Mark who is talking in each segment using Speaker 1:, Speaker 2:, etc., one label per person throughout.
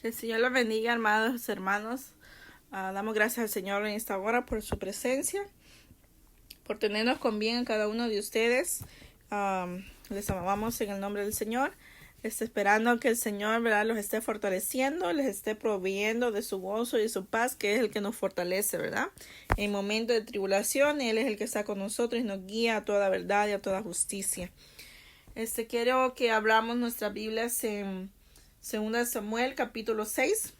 Speaker 1: El Señor los bendiga, amados hermanos. Damos gracias al Señor en esta hora por su presencia, por tenernos con bien a cada uno de ustedes. Les amamos en el nombre del Señor. Esperando que el Señor, ¿verdad?, los esté fortaleciendo, les esté proveyendo de su gozo y de su paz, que es el que nos fortalece, ¿verdad? En momentos de tribulación, Él es el que está con nosotros y nos guía a toda verdad y a toda justicia. Quiero que abramos nuestras Biblias en 2 Samuel capítulo 6.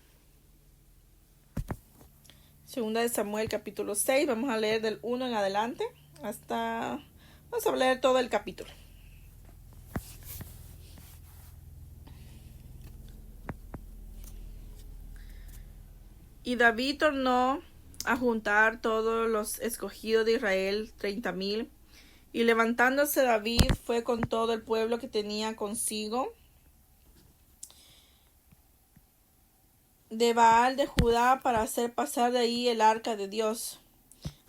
Speaker 1: 2 Samuel capítulo 6. Vamos a leer del 1 en adelante vamos a leer todo el capítulo. Y David tornó a juntar todos los escogidos de Israel, 30,000. Y levantándose David fue con todo el pueblo que tenía consigo de Baal de Judá para hacer pasar de ahí el arca de Dios,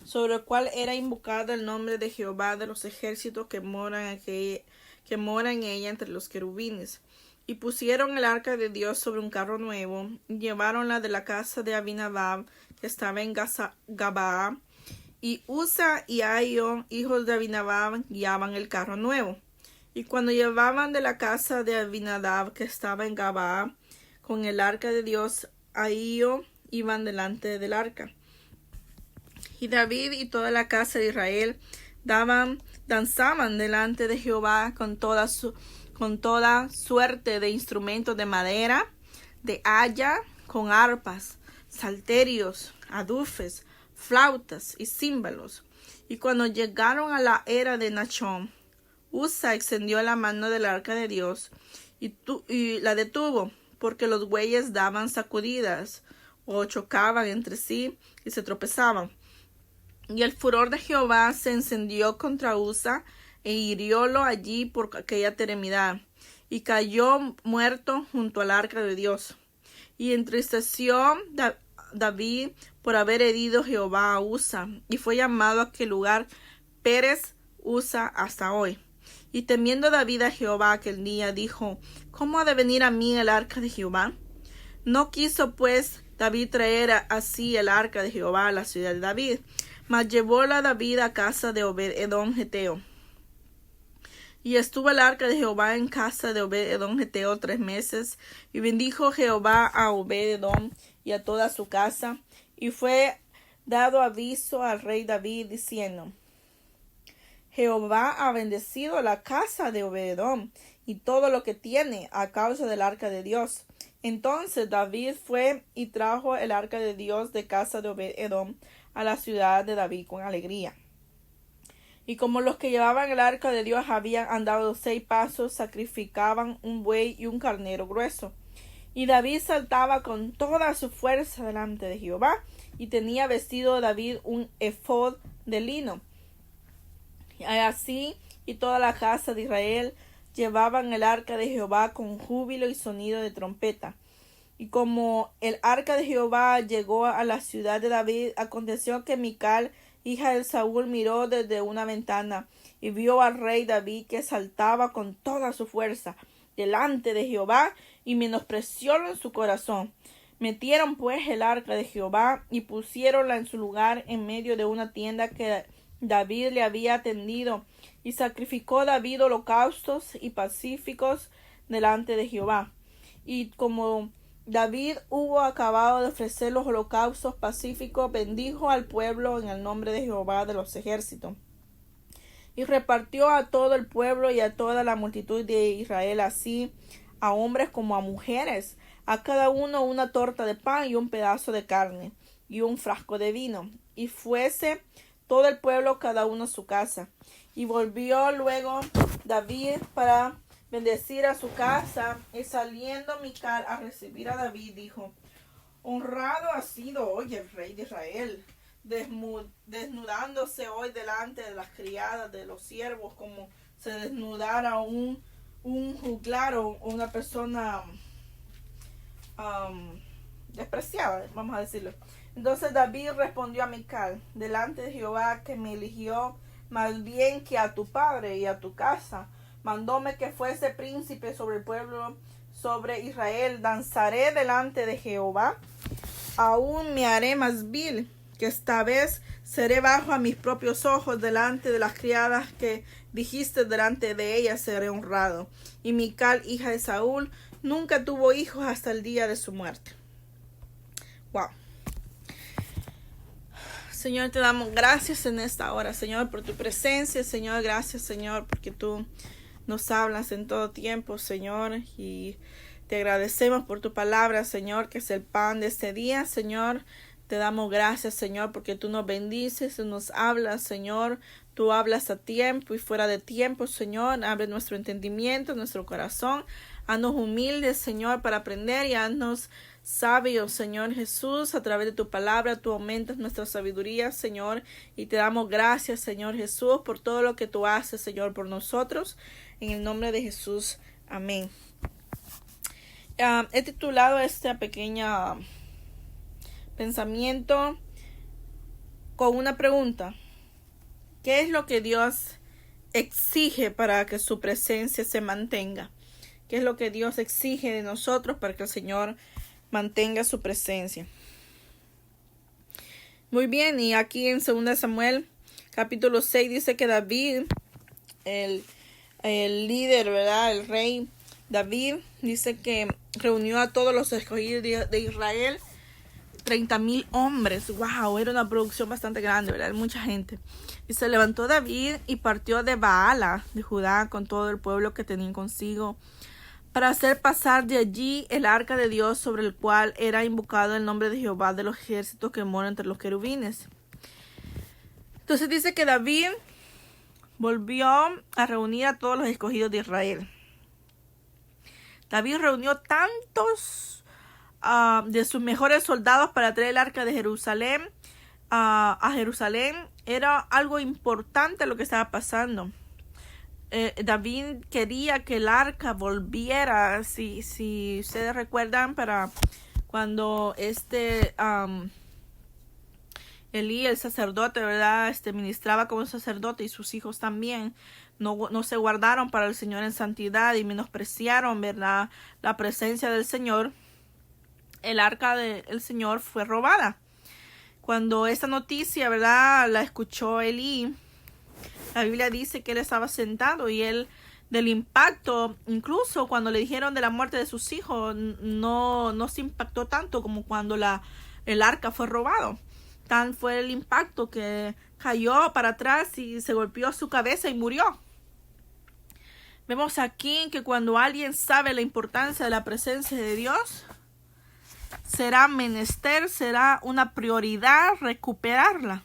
Speaker 1: sobre el cual era invocado el nombre de Jehová de los ejércitos que mora en ella entre los querubines. Y pusieron el arca de Dios sobre un carro nuevo, y lleváronla de la casa de Abinadab, que estaba en Gabaa, y Uza y Ahio, hijos de Abinadab, guiaban el carro nuevo. Y cuando llevaban de la casa de Abinadab, que estaba en Gabaa, con el arca de Dios, Ahio iban delante del arca. Y David y toda la casa de Israel danzaban delante de Jehová con toda suerte de instrumentos de madera, de haya, con arpas, salterios, adufes, flautas y címbalos. Y cuando llegaron a la era de Nachón, Uza extendió la mano del arca de Dios y la detuvo, porque los bueyes daban sacudidas o chocaban entre sí y se tropezaban. Y el furor de Jehová se encendió contra Uza e hiriólo allí por aquella extremidad, y cayó muerto junto al arca de Dios. Y entristeció David por haber herido Jehová a Uza, y fue llamado aquel lugar Pérez Uza hasta hoy. Y temiendo David a Jehová aquel día, dijo: ¿Cómo ha de venir a mí el arca de Jehová? No quiso pues David traer así el arca de Jehová a la ciudad de David, mas llevóla David a casa de Obed-edom geteo. Y estuvo el arca de Jehová en casa de Obed-edom geteo 3 meses, y bendijo Jehová a Obed-edom y a toda su casa, y fue dado aviso al rey David, diciendo: Jehová ha bendecido la casa de Obed-edom y todo lo que tiene a causa del arca de Dios. Entonces David fue y trajo el arca de Dios de casa de Obed-edom a la ciudad de David con alegría. Y como los que llevaban el arca de Dios habían andado 6 pasos, sacrificaban un buey y un carnero grueso. Y David saltaba con toda su fuerza delante de Jehová, y tenía vestido David un efod de lino. Y así y toda la casa de Israel llevaban el arca de Jehová con júbilo y sonido de trompeta. Y como el arca de Jehová llegó a la ciudad de David, aconteció que Mical, hija de Saúl, miró desde una ventana y vio al rey David que saltaba con toda su fuerza delante de Jehová, y menospreciólo en su corazón. Metieron pues el arca de Jehová y pusiéronla en su lugar en medio de una tienda que David le había tendido, y sacrificó David holocaustos y pacíficos delante de Jehová. Y como David hubo acabado de ofrecer los holocaustos pacíficos, bendijo al pueblo en el nombre de Jehová de los ejércitos. Y repartió a todo el pueblo y a toda la multitud de Israel, así a hombres como a mujeres, a cada uno una torta de pan y un pedazo de carne y un frasco de vino. Y fuese todo el pueblo cada uno a su casa. Y volvió luego David para bendecir a su casa, y saliendo Mical a recibir a David, dijo: Honrado ha sido hoy el rey de Israel, desnudándose hoy delante de las criadas de los siervos, como se desnudara un juglar o una persona despreciada, vamos a decirlo. Entonces David respondió a Mical: delante de Jehová, que me eligió más bien que a tu padre y a tu casa, mandóme que fuese príncipe sobre el pueblo sobre Israel. Danzaré delante de Jehová. Aún me haré más vil, que esta vez seré bajo a mis propios ojos delante de las criadas que dijiste, delante de ellas seré honrado. Y Mical, hija de Saúl, nunca tuvo hijos hasta el día de su muerte. Wow. Señor, te damos gracias en esta hora, Señor, por tu presencia. Señor, gracias, Señor, porque tú nos hablas en todo tiempo, Señor, y te agradecemos por tu palabra, Señor, que es el pan de este día, Señor. Te damos gracias, Señor, porque tú nos bendices y nos hablas, Señor. Tú hablas a tiempo y fuera de tiempo, Señor. Abre nuestro entendimiento, nuestro corazón. Haznos humildes, Señor, para aprender, y haznos sabios, Señor Jesús. A través de tu palabra, tú aumentas nuestra sabiduría, Señor. Y te damos gracias, Señor Jesús, por todo lo que tú haces, Señor, por nosotros. En el nombre de Jesús. Amén. He titulado esta pequeña pensamiento con una pregunta: ¿qué es lo que Dios exige para que su presencia se mantenga? ¿Qué es lo que Dios exige de nosotros para que el Señor mantenga su presencia? Muy bien, y aquí en 2 Samuel capítulo 6 dice que David, el líder, ¿verdad? El rey David, dice que reunió a todos los escogidos de Israel, 30,000 hombres. Wow, era una producción bastante grande, ¿verdad? Mucha gente. Y se levantó David y partió de Baala de Judá con todo el pueblo que tenía consigo, para hacer pasar de allí el arca de Dios, sobre el cual era invocado el nombre de Jehová de los ejércitos, que mora entre los querubines. Entonces dice que David volvió a reunir a todos los escogidos de Israel. David reunió tantos de sus mejores soldados para traer el arca de Jerusalén a Jerusalén. Era algo importante lo que estaba pasando. David quería que el arca volviera. Si ustedes recuerdan, para cuando Elí, el sacerdote, ¿verdad? Ministraba como sacerdote, y sus hijos también no se guardaron para el Señor en santidad y menospreciaron, ¿verdad?, la presencia del Señor. El arca del Señor fue robada. Cuando esta noticia, ¿verdad?, la escuchó Elí, la Biblia dice que él estaba sentado, y él, del impacto, incluso cuando le dijeron de la muerte de sus hijos, no se impactó tanto como cuando el arca fue robado. Tan fue el impacto que cayó para atrás y se golpeó su cabeza y murió. Vemos aquí que cuando alguien sabe la importancia de la presencia de Dios, será menester, será una prioridad recuperarla.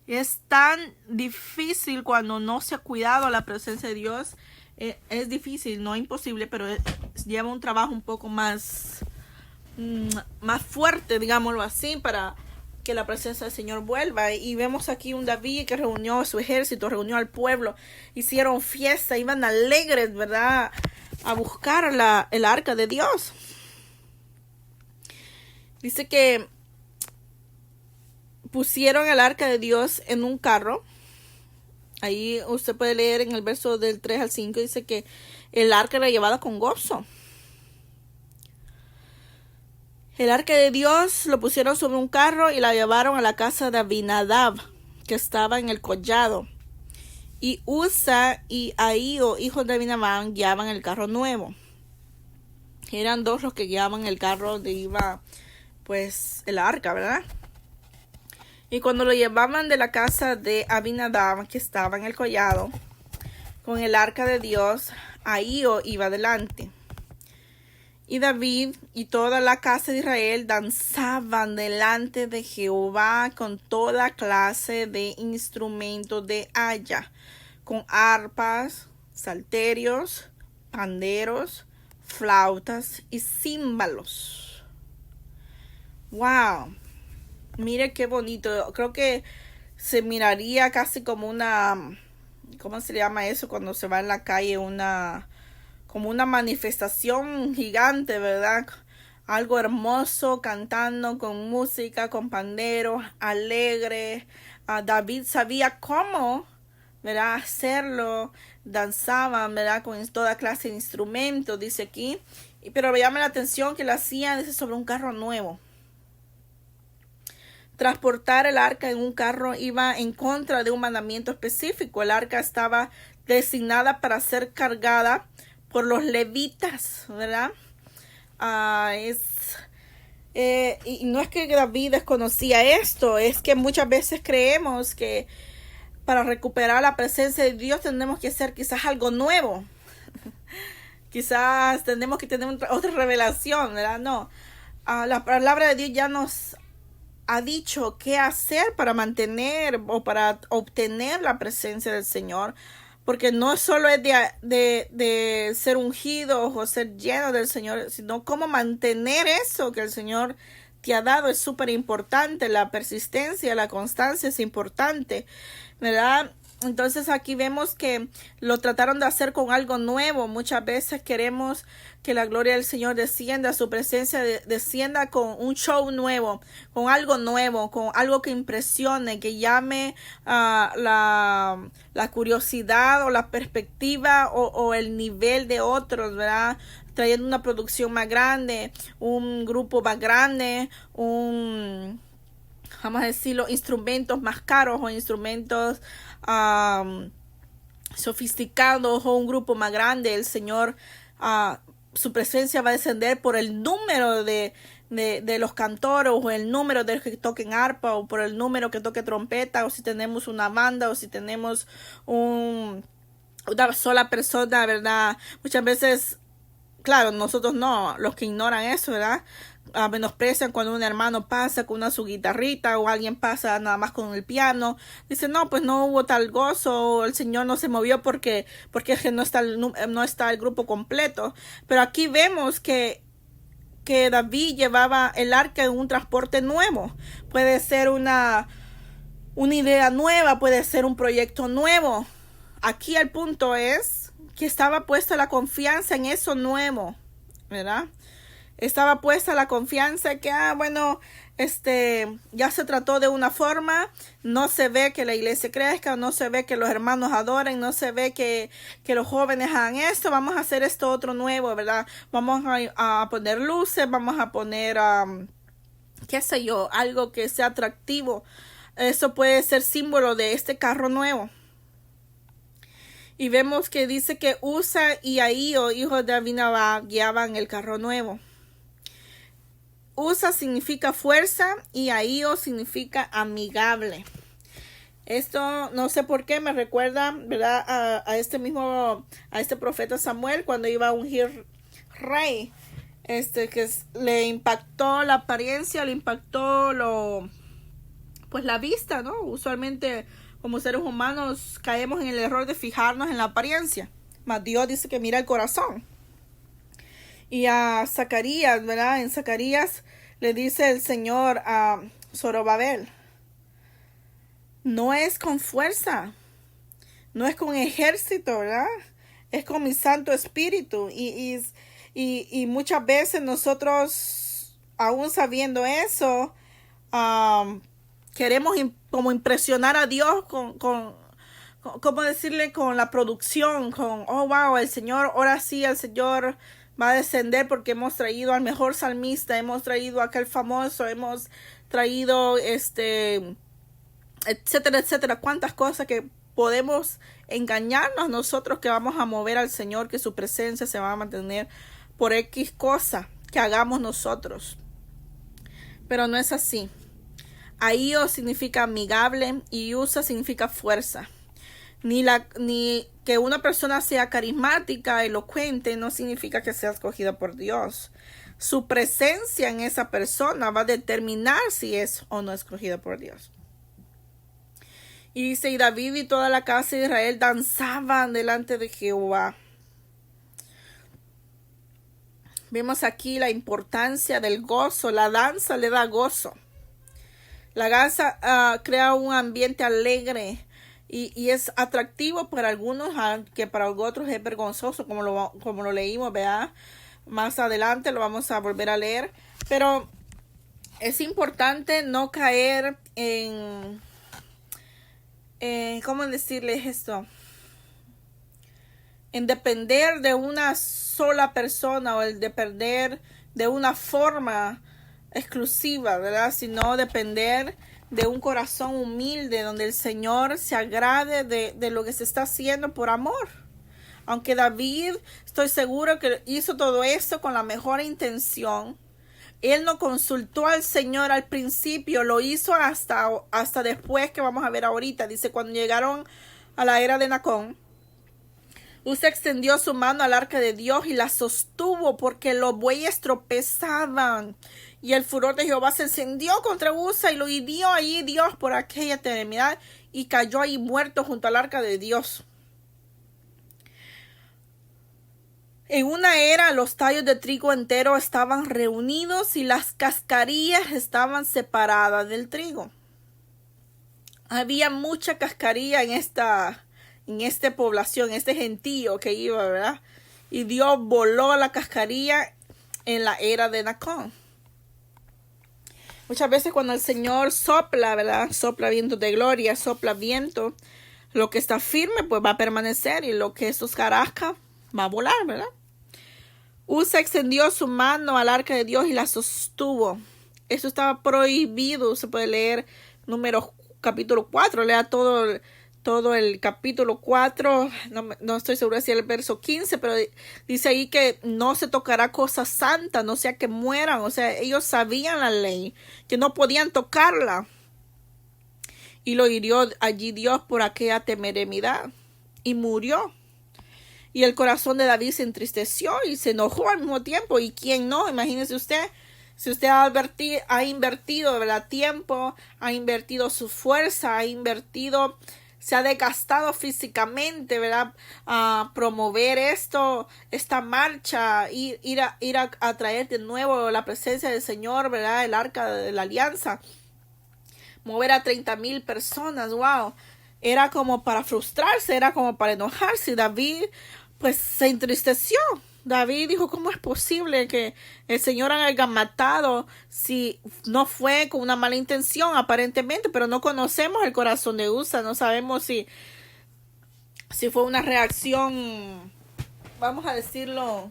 Speaker 1: Es tan difícil cuando no se ha cuidado la presencia de Dios. Es difícil, no imposible, pero lleva un trabajo un poco más fuerte, digámoslo así, para que la presencia del Señor vuelva. Y vemos aquí un David que reunió a su ejército, reunió al pueblo, hicieron fiesta, iban alegres, ¿verdad?, a buscar el arca de Dios. Dice que pusieron el arca de Dios en un carro. Ahí usted puede leer en el verso del 3 al 5, dice que el arca era llevada con gozo. El arca de Dios lo pusieron sobre un carro y la llevaron a la casa de Abinadab, que estaba en el collado. Y Usa y Ahío, hijos de Abinadab, guiaban el carro nuevo. Eran dos los que guiaban el carro donde iba, pues, el arca, ¿verdad? Y cuando lo llevaban de la casa de Abinadab, que estaba en el collado, con el arca de Dios, Ahío iba delante. Y David y toda la casa de Israel danzaban delante de Jehová con toda clase de instrumentos de haya, con arpas, salterios, panderos, flautas y címbalos. ¡Wow! Mire qué bonito. Creo que se miraría casi como una... ¿Cómo se llama eso? Cuando se va en la calle, como una manifestación gigante, ¿verdad? Algo hermoso, cantando con música, con panderos, alegre. David sabía cómo ¿verdad? Hacerlo, danzaban, ¿verdad? Con toda clase de instrumentos, dice aquí. Pero me llama la atención que lo hacían, dice, sobre un carro nuevo. Transportar el arca en un carro iba en contra de un mandamiento específico. El arca estaba designada para ser cargada por los levitas, ¿verdad? Y no es que David desconocía esto, es que muchas veces creemos que para recuperar la presencia de Dios tenemos que hacer quizás algo nuevo. Quizás tenemos que tener otra revelación, ¿verdad? No. La palabra de Dios ya nos ha dicho qué hacer para mantener o para obtener la presencia del Señor. Porque no solo es de ser ungido o ser lleno del Señor, sino cómo mantener eso que el Señor te ha dado es súper importante. La persistencia, la constancia es importante, ¿verdad? Entonces aquí vemos que lo trataron de hacer con algo nuevo. Muchas veces queremos que la gloria del Señor descienda, su presencia descienda con un show nuevo, con algo que impresione, que llame la curiosidad o la perspectiva o el nivel de otros, ¿verdad? Trayendo una producción más grande, un grupo más grande, vamos a decirlo, instrumentos más caros o instrumentos sofisticados o un grupo más grande. El Señor, su presencia va a descender por el número de los cantores o el número de los que toquen arpa o por el número que toque trompeta, o si tenemos una banda o si tenemos una sola persona, ¿verdad? Muchas veces, claro, nosotros no, los que ignoran eso, ¿verdad? Menosprecian cuando un hermano pasa con su guitarrita o alguien pasa nada más con el piano. Dicen, no, pues no hubo tal gozo, el Señor no se movió porque no está el grupo completo. Pero aquí vemos que David llevaba el arca en un transporte nuevo. Puede ser una idea nueva, puede ser un proyecto nuevo. Aquí el punto es que estaba puesta la confianza en eso nuevo, ¿verdad? Estaba puesta la confianza que, ya se trató de una forma, no se ve que la iglesia crezca, no se ve que los hermanos adoren, no se ve que los jóvenes hagan esto, vamos a hacer esto otro nuevo, ¿verdad? Vamos a poner luces, vamos a poner, qué sé yo, algo que sea atractivo. Eso puede ser símbolo de este carro nuevo. Y vemos que dice que Usa y Ahío, hijos de Abinadab, guiaban el carro nuevo. Usa significa fuerza y Ahío significa amigable. Esto no sé por qué me recuerda, ¿verdad? A este profeta Samuel cuando iba a ungir rey. Que le impactó la apariencia, le impactó la vista, ¿no? Usualmente como seres humanos caemos en el error de fijarnos en la apariencia. Mas Dios dice que mira el corazón. Y a Zacarías, ¿verdad? En Zacarías le dice el Señor a Zorobabel, no es con fuerza, no es con ejército, ¿verdad? Es con mi Santo Espíritu. Y muchas veces nosotros, aún sabiendo eso, queremos como impresionar a Dios ¿cómo decirle? Con la producción, oh wow, el Señor, ahora sí el Señor va a descender porque hemos traído al mejor salmista, hemos traído a aquel famoso, hemos traído etcétera, etcétera, cuántas cosas que podemos engañarnos nosotros que vamos a mover al Señor, que su presencia se va a mantener por X cosa que hagamos nosotros. Pero no es así. Ahío significa amigable y Usa significa fuerza. Ni que una persona sea carismática, elocuente, no significa que sea escogida por Dios. Su presencia en esa persona va a determinar si es o no escogida por Dios. Y dice, y David y toda la casa de Israel danzaban delante de Jehová. Vemos aquí la importancia del gozo. La danza le da gozo. La danza crea un ambiente alegre. Y es atractivo para algunos, que para otros es vergonzoso, como lo leímos, ¿verdad? Más adelante lo vamos a volver a leer. Pero es importante no caer en ¿cómo decirles esto? En depender de una sola persona o el depender de una forma exclusiva, ¿verdad? Sino depender de un corazón humilde donde el Señor se agrade de lo que se está haciendo por amor. Aunque David, estoy seguro que hizo todo esto con la mejor intención, él no consultó al Señor al principio, lo hizo hasta después, que vamos a ver ahorita. Dice, cuando llegaron a la era de Nacón, Usa extendió su mano al arca de Dios y la sostuvo porque los bueyes tropezaban. Y el furor de Jehová se encendió contra Usa y lo hirió allí Dios por aquella temeridad y cayó ahí muerto junto al arca de Dios. En una era los tallos de trigo entero estaban reunidos y las cascarillas estaban separadas del trigo. Había mucha cascarilla en esta población, este gentío que iba, ¿verdad? Y Dios voló la cascarilla en la era de Nacón. Muchas veces cuando el Señor sopla, ¿verdad? Sopla viento de gloria, sopla viento. Lo que está firme, pues va a permanecer. Y lo que es hojarasca va a volar, ¿verdad? Usa extendió su mano al arca de Dios y la sostuvo. Eso estaba prohibido. Se puede leer Números capítulo 4. Lea todo el capítulo 4, no estoy segura si es el verso 15, pero dice ahí que no se tocará cosa santa, no sea que mueran. O sea, ellos sabían la ley, que no podían tocarla. Y lo hirió allí Dios por aquella temeridad y murió. Y el corazón de David se entristeció y se enojó al mismo tiempo. ¿Y quién no? Imagínese usted. Si usted ha invertido, ¿verdad?, tiempo, ha invertido su fuerza, se ha desgastado físicamente, ¿verdad?, a promover esta marcha, ir a traer de nuevo la presencia del Señor, ¿verdad?, el arca de la alianza, mover a 30,000 personas, wow, era como para frustrarse, era como para enojarse. David, pues, se entristeció. David dijo, ¿cómo es posible que el Señor haya matado si no fue con una mala intención aparentemente? Pero no conocemos el corazón de Usa, no sabemos si fue una reacción, vamos a decirlo,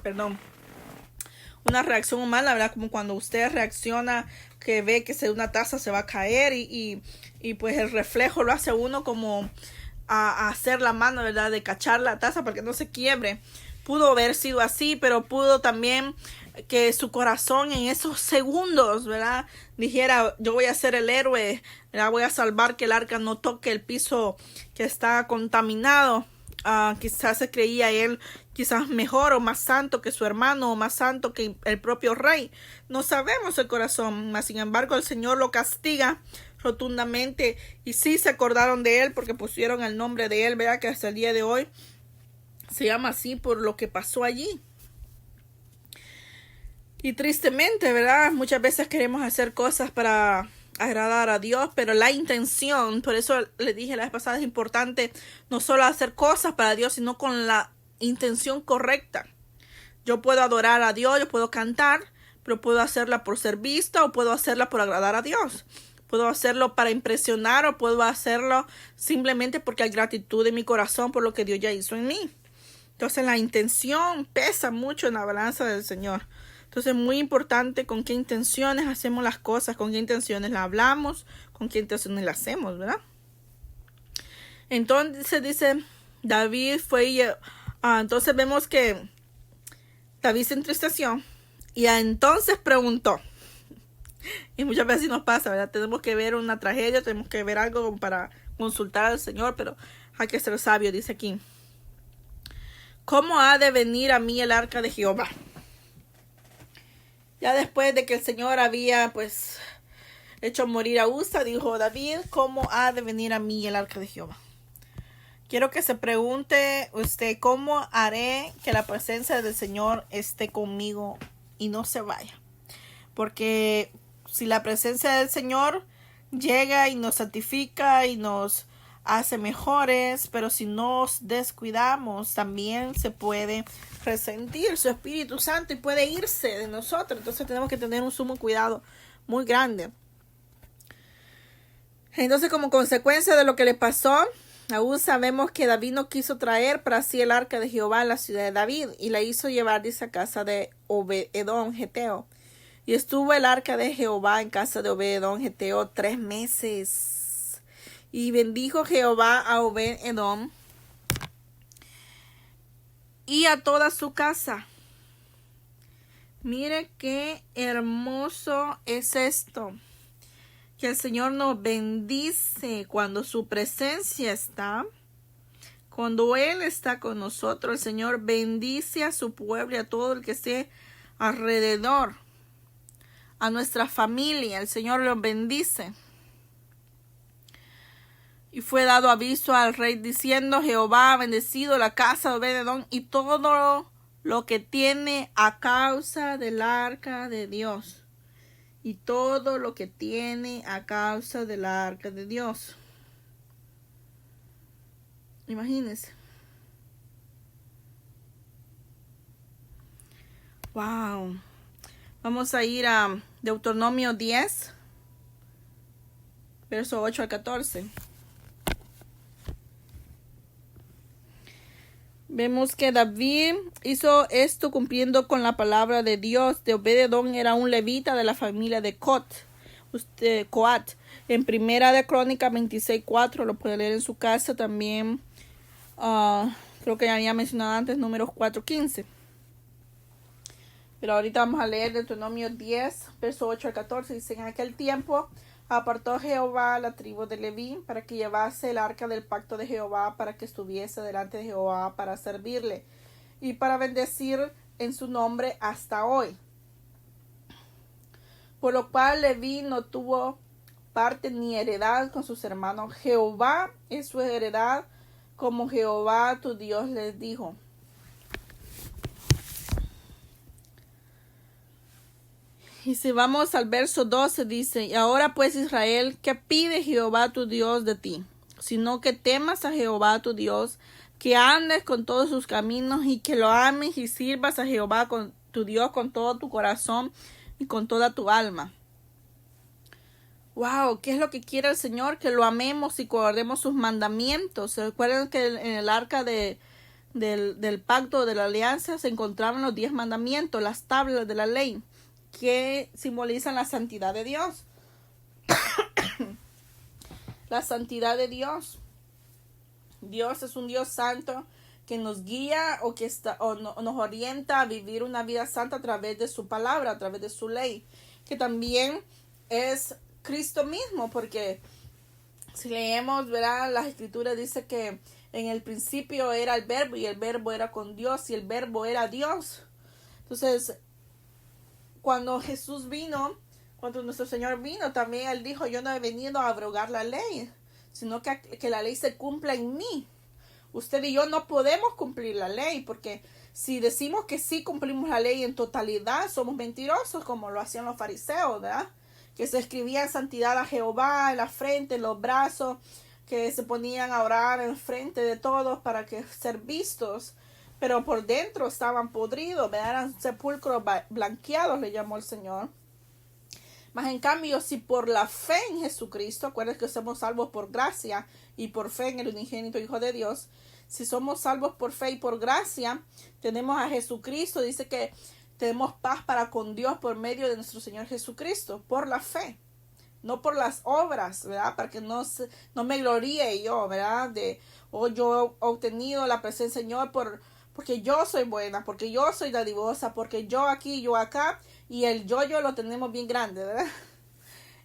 Speaker 1: perdón, una reacción humana, ¿verdad? Como cuando usted reacciona, que ve que una taza se va a caer y pues el reflejo lo hace uno como a hacer la mano, ¿verdad?, de cachar la taza para que no se quiebre. Pudo haber sido así, pero pudo también que su corazón en esos segundos, ¿verdad?, dijera, yo voy a ser el héroe, ¿verdad?, voy a salvar que el arca no toque el piso que está contaminado. Quizás se creía él quizás mejor o más santo que su hermano o más santo que el propio rey. No sabemos el corazón, mas sin embargo el Señor lo castiga rotundamente y sí se acordaron de él porque pusieron el nombre de él, ¿verdad?, que hasta el día de hoy se llama así por lo que pasó allí. Y tristemente, ¿verdad?, muchas veces queremos hacer cosas para agradar a Dios, pero la intención, por eso le dije la vez pasada, es importante no solo hacer cosas para Dios, sino con la intención correcta. Yo puedo adorar a Dios, yo puedo cantar, pero puedo hacerla por ser vista o puedo hacerla por agradar a Dios. Puedo hacerlo para impresionar o puedo hacerlo simplemente porque hay gratitud en mi corazón por lo que Dios ya hizo en mí. Entonces la intención pesa mucho en la balanza del Señor. Entonces es muy importante con qué intenciones hacemos las cosas, con qué intenciones las hablamos, con qué intenciones las hacemos, ¿verdad? Entonces dice, David fue y entonces vemos que David se entristeció y entonces preguntó. Y muchas veces nos pasa, ¿verdad? Tenemos que ver una tragedia, tenemos que ver algo para consultar al Señor, pero hay que ser sabio, dice aquí. ¿Cómo ha de venir a mí el arca de Jehová? Ya después de que el Señor había, pues, hecho morir a Usa, dijo David, ¿cómo ha de venir a mí el arca de Jehová? Quiero que se pregunte usted, ¿cómo haré que la presencia del Señor esté conmigo y no se vaya? Porque si la presencia del Señor llega y nos santifica y nos hace mejores, pero si nos descuidamos, también se puede resentir su Espíritu Santo y puede irse de nosotros. Entonces tenemos que tener un sumo cuidado muy grande. Entonces, como consecuencia de lo que le pasó, aún sabemos que David no quiso traer para sí el arca de Jehová a la ciudad de David y la hizo llevar, dice, a casa de Obed-edom Geteo. Y estuvo el arca de Jehová en casa de Obed-edom Geteo 3 meses. Y bendijo Jehová a Obed-edom y a toda su casa. Mire qué hermoso es esto. Que el Señor nos bendice cuando su presencia está. Cuando Él está con nosotros, el Señor bendice a su pueblo y a todo el que esté alrededor. A nuestra familia, el Señor los bendice. Y fue dado aviso al rey diciendo: Jehová ha bendecido la casa de Obed-edom y todo lo que tiene a causa del arca de Dios. Y todo lo que tiene a causa del arca de Dios. Imagínense. Wow. Vamos a ir a Deuteronomio 10, verso 8 al 14. Vemos que David hizo esto cumpliendo con la palabra de Dios. De Obed-edom era un levita de la familia de Coat. En Primera de Crónica 26:4 lo puede leer en su casa también. Creo que ya había mencionado antes números 4:15. Pero ahorita vamos a leer Deuteronomio 10, verso 8 al 14. Dice: en aquel tiempo apartó Jehová a la tribu de Leví para que llevase el arca del pacto de Jehová, para que estuviese delante de Jehová para servirle y para bendecir en su nombre hasta hoy. Por lo cual Leví no tuvo parte ni heredad con sus hermanos. Jehová es su heredad, como Jehová tu Dios les dijo. Y si vamos al verso 12, dice: y ahora pues, Israel, ¿qué pide Jehová tu Dios de ti? Sino que temas a Jehová tu Dios, que andes con todos sus caminos y que lo ames y sirvas a Jehová con tu Dios con todo tu corazón y con toda tu alma. Wow, ¿qué es lo que quiere el Señor? Que lo amemos y guardemos sus mandamientos. ¿Se acuerdan que en el arca del pacto de la alianza se encontraban los 10 mandamientos, las tablas de la ley, que simbolizan la santidad de Dios? La santidad de Dios. Dios es un Dios santo que nos guía nos orienta a vivir una vida santa a través de su palabra, a través de su ley, que también es Cristo mismo, porque si leemos, ¿verdad? Las escrituras dice que en el principio era el verbo y el verbo era con Dios y el verbo era Dios. Entonces, cuando Jesús vino, cuando nuestro Señor vino, también Él dijo: yo no he venido a abrogar la ley, sino que la ley se cumpla en mí. Usted y yo no podemos cumplir la ley, porque si decimos que sí cumplimos la ley en totalidad, somos mentirosos, como lo hacían los fariseos, ¿verdad? Que se escribían santidad a Jehová en la frente, en los brazos, que se ponían a orar en frente de todos para que ser vistos, pero por dentro estaban podridos, ¿verdad? Eran sepulcros blanqueados, le llamó el Señor. Mas en cambio, si por la fe en Jesucristo, acuérdense que somos salvos por gracia y por fe en el unigénito Hijo de Dios, si somos salvos por fe y por gracia, tenemos a Jesucristo, dice que tenemos paz para con Dios por medio de nuestro Señor Jesucristo, por la fe, no por las obras, ¿verdad? Para que no me gloríe yo, ¿verdad? Yo he obtenido la presencia del Señor porque yo soy buena, porque yo soy dadivosa, porque yo aquí, yo acá, y el yo lo tenemos bien grande, ¿verdad?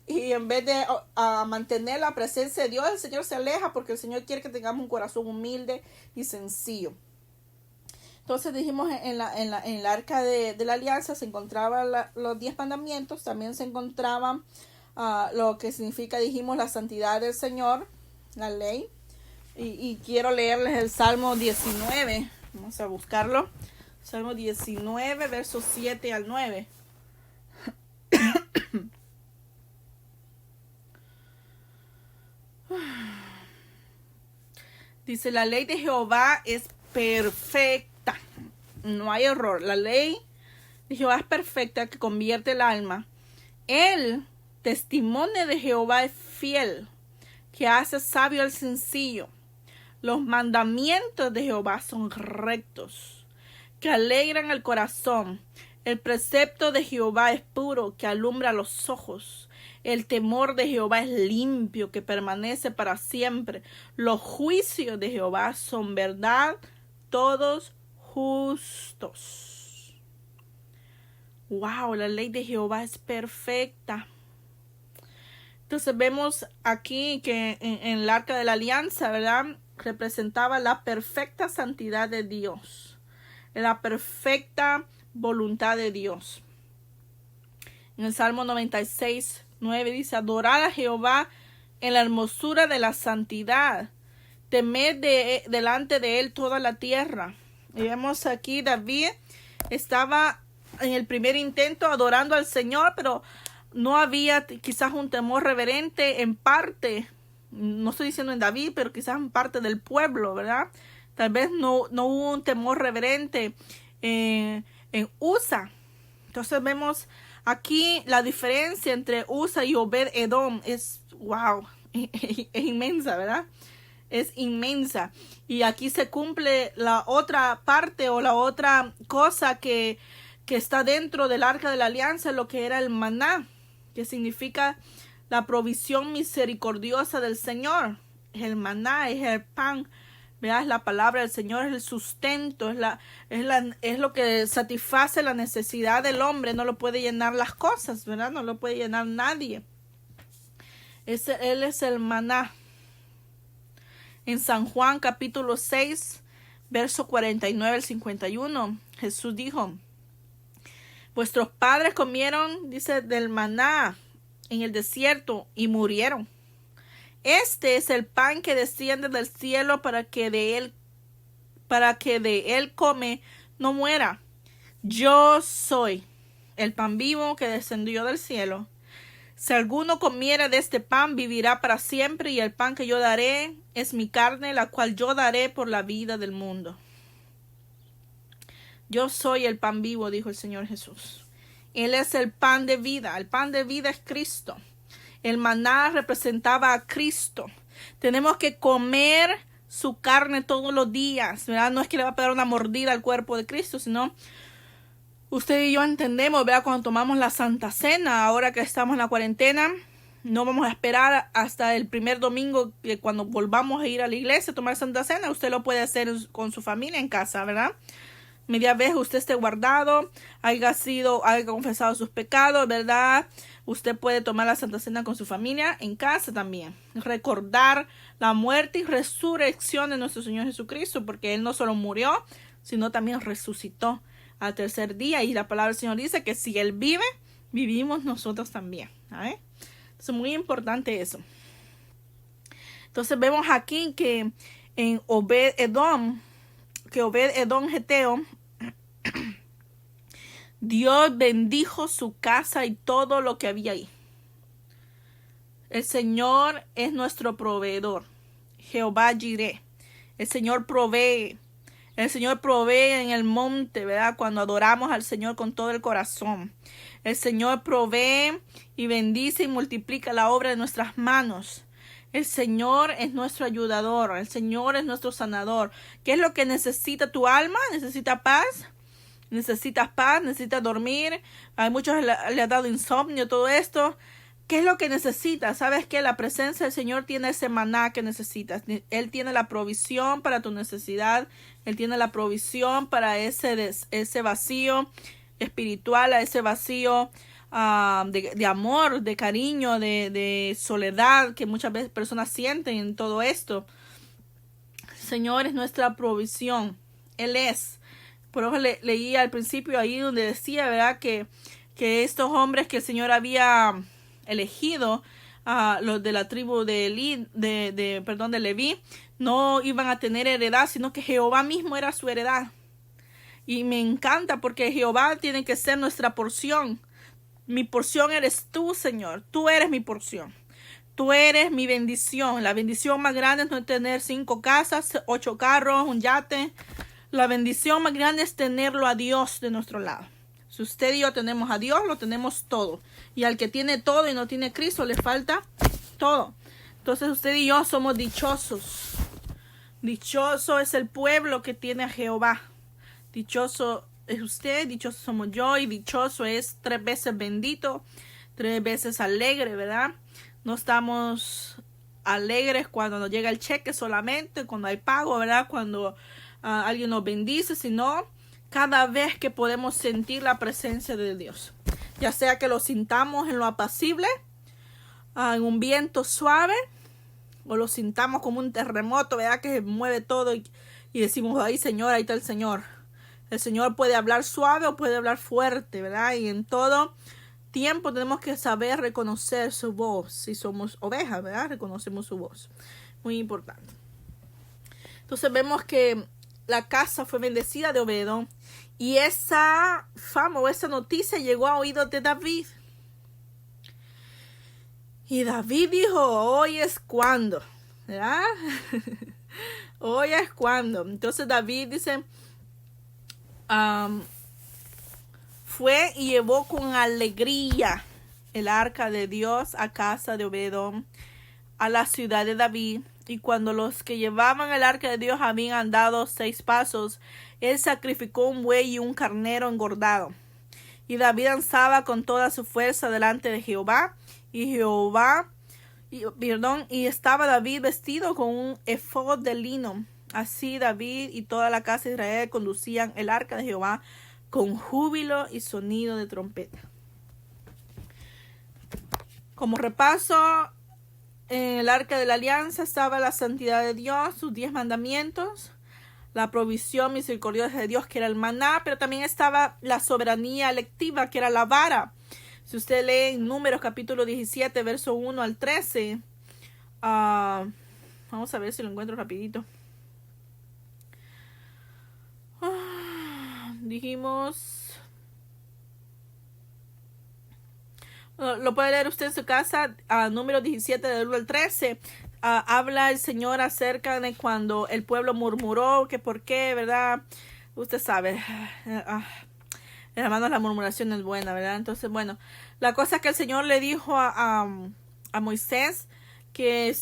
Speaker 1: Y en vez de mantener la presencia de Dios, el Señor se aleja, porque el Señor quiere que tengamos un corazón humilde y sencillo. Entonces dijimos, en el arca de la alianza se encontraban los 10 mandamientos, también se encontraban lo que significa, dijimos, la santidad del Señor, la ley. Y quiero leerles el Salmo 19, vamos a buscarlo. Salmo 19, versos 7 al 9. Dice: la ley de Jehová es perfecta, no hay error. La ley de Jehová es perfecta, que convierte el alma. El testimonio de Jehová es fiel, que hace sabio al sencillo. Los mandamientos de Jehová son rectos, que alegran el corazón. El precepto de Jehová es puro, que alumbra los ojos. El temor de Jehová es limpio, que permanece para siempre. Los juicios de Jehová son verdad, todos justos. Wow, la ley de Jehová es perfecta. Entonces vemos aquí que en el arca de la alianza, ¿verdad?, representaba la perfecta santidad de Dios, la perfecta voluntad de Dios. En el Salmo 96:9 dice: adorad a Jehová en la hermosura de la santidad, temed delante de él toda la tierra. Y vemos aquí David estaba en el primer intento adorando al Señor, pero no había quizás un temor reverente en parte, no estoy diciendo en David, pero quizás en parte del pueblo, ¿verdad? Tal vez no hubo un temor reverente en Usa. Entonces vemos aquí la diferencia entre Usa y Obed-Edom es, wow, es inmensa, ¿verdad? Es inmensa. Y aquí se cumple la otra parte o la otra cosa que está dentro del arca de la alianza, lo que era el maná, que significa la provisión misericordiosa del Señor. El maná es el pan, ¿verdad? Es la palabra del Señor, es el sustento, es lo que satisface la necesidad del hombre. No lo puede llenar las cosas, ¿verdad? No lo puede llenar nadie. Él es el maná. En San Juan capítulo 6, verso 49 al 51, Jesús dijo: vuestros padres comieron, dice, del maná en el desierto y murieron. Este es el pan que desciende del cielo para que de él come no muera. Yo soy el pan vivo que descendió del cielo. Si alguno comiera de este pan, vivirá para siempre, y el pan que yo daré es mi carne, la cual yo daré por la vida del mundo. Yo soy el pan vivo, dijo el Señor Jesús. Él es el pan de vida. El pan de vida es Cristo. El maná representaba a Cristo. Tenemos que comer su carne todos los días, ¿verdad? No es que le va a pegar una mordida al cuerpo de Cristo, sino usted y yo entendemos, ¿verdad? Cuando tomamos la Santa Cena, ahora que estamos en la cuarentena, no vamos a esperar hasta el primer domingo que cuando volvamos a ir a la iglesia a tomar Santa Cena. Usted lo puede hacer con su familia en casa, ¿verdad? Media vez usted esté guardado, haya confesado sus pecados, ¿verdad? Usted puede tomar la Santa Cena con su familia en casa también. Recordar la muerte y resurrección de nuestro Señor Jesucristo, porque Él no solo murió, sino también resucitó al tercer día. Y la palabra del Señor dice que si Él vive, vivimos nosotros también. ¿Sabes? Es muy importante eso. Entonces vemos aquí que en Obed-Edom Geteo, Dios bendijo su casa y todo lo que había ahí. El Señor es nuestro proveedor. Jehová Jireh. El Señor provee. El Señor provee en el monte, ¿verdad? Cuando adoramos al Señor con todo el corazón. El Señor provee y bendice y multiplica la obra de nuestras manos. El Señor es nuestro ayudador. El Señor es nuestro sanador. ¿Qué es lo que necesita tu alma? ¿Necesita paz? ¿Necesitas paz? ¿Necesitas dormir? Hay muchos le ha dado insomnio, todo esto. ¿Qué es lo que necesitas? ¿Sabes qué? La presencia del Señor tiene ese maná que necesitas. Él tiene la provisión para tu necesidad. Él tiene la provisión para ese vacío espiritual, a ese vacío de amor, de cariño, de soledad que muchas veces personas sienten en todo esto. El Señor es nuestra provisión. Él es. Por eso leí al principio ahí donde decía, ¿verdad? Que estos hombres que el Señor había elegido, los de la tribu de Leví, no iban a tener heredad, sino que Jehová mismo era su heredad. Y me encanta porque Jehová tiene que ser nuestra porción. Mi porción eres tú, Señor. Tú eres mi porción. Tú eres mi bendición. La bendición más grande es no tener 5 casas, 8 carros, un yate. La bendición más grande es tenerlo a Dios de nuestro lado. Si usted y yo tenemos a Dios, lo tenemos todo. Y al que tiene todo y no tiene Cristo, le falta todo. Entonces usted y yo somos dichosos. Dichoso es el pueblo que tiene a Jehová. Dichoso es usted, dichoso somos yo, y dichoso es 3 veces bendito, 3 veces alegre, ¿verdad? No estamos alegres cuando nos llega el cheque solamente, cuando hay pago, ¿verdad? Cuando alguien nos bendice, sino cada vez que podemos sentir la presencia de Dios. Ya sea que lo sintamos en lo apacible, en un viento suave, o lo sintamos como un terremoto, ¿verdad? Que se mueve todo y decimos, ay Señor, ahí está el Señor. El Señor puede hablar suave o puede hablar fuerte, ¿verdad? Y en todo tiempo tenemos que saber reconocer su voz. Si somos ovejas, ¿verdad? Reconocemos su voz. Muy importante. Entonces vemos que la casa fue bendecida de Obed-edom. Y esa fama o esa noticia llegó a oídos de David. Y David dijo, hoy es cuando, ¿verdad? Hoy es cuando. Entonces David dice, fue y llevó con alegría el arca de Dios a casa de Obed-edom, a la ciudad de David. Y cuando los que llevaban el arca de Dios habían andado 6 pasos, él sacrificó un buey y un carnero engordado. Y David danzaba con toda su fuerza delante de Jehová. Y estaba David vestido con un efod de lino. Así David y toda la casa de Israel conducían el arca de Jehová con júbilo y sonido de trompeta. Como repaso, en el arca de la alianza estaba la santidad de Dios, sus 10 mandamientos, la provisión misericordiosa de Dios, que era el maná, pero también estaba la soberanía electiva, que era la vara. Si usted lee en Números capítulo 17, verso 1 al 13, vamos a ver si lo encuentro rapidito. Dijimos, lo puede leer usted en su casa, Números 17, del 1 al 13. Habla el Señor acerca de cuando el pueblo murmuró, que por qué, ¿verdad? Usted sabe, hermanos, la murmuración es buena, ¿verdad? Entonces, bueno, la cosa es que el Señor le dijo a Moisés que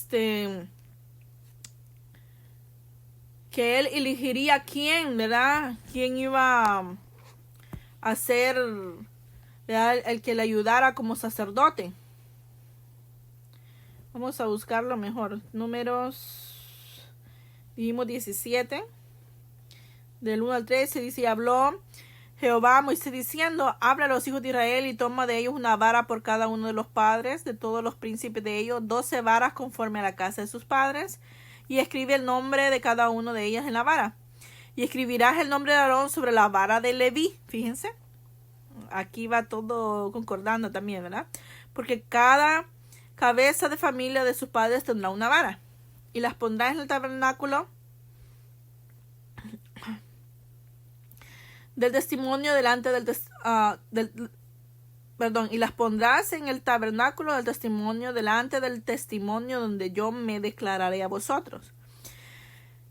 Speaker 1: que él elegiría quién, ¿verdad? Quién iba a ser, ¿verdad? El que le ayudara como sacerdote. Vamos a buscarlo mejor. Números, dijimos 17, del 1 al 13, dice, y habló Jehová a Moisés diciendo, habla a los hijos de Israel y toma de ellos una vara por cada uno de los padres, de todos los príncipes de ellos, 12 varas conforme a la casa de sus padres, y escribe el nombre de cada uno de ellas en la vara. Y escribirás el nombre de Aarón sobre la vara de Leví. Fíjense, aquí va todo concordando también, ¿verdad? Porque cada cabeza de familia de sus padres tendrá una vara, y las pondrás en el tabernáculo del testimonio delante y las pondrás en el tabernáculo del testimonio delante del testimonio donde yo me declararé a vosotros.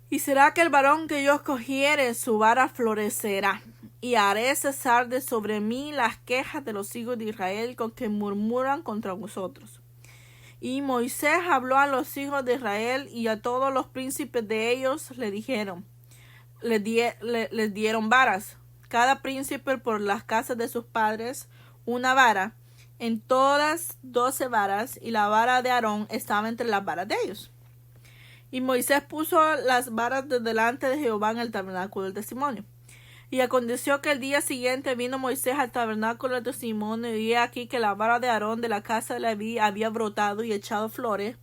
Speaker 1: Y será que el varón que yo escogiere, su vara florecerá, y haré cesar de sobre mí las quejas de los hijos de Israel con que murmuran contra vosotros. Y Moisés habló a los hijos de Israel y a todos los príncipes de ellos le dijeron, les dieron varas, cada príncipe por las casas de sus padres, una vara, en todas 12 varas, y la vara de Aarón estaba entre las varas de ellos. Y Moisés puso las varas de delante de Jehová en el tabernáculo del testimonio. Y aconteció que el día siguiente vino Moisés al tabernáculo del testimonio, y he aquí que la vara de Aarón de la casa de Leví había brotado y echado flores,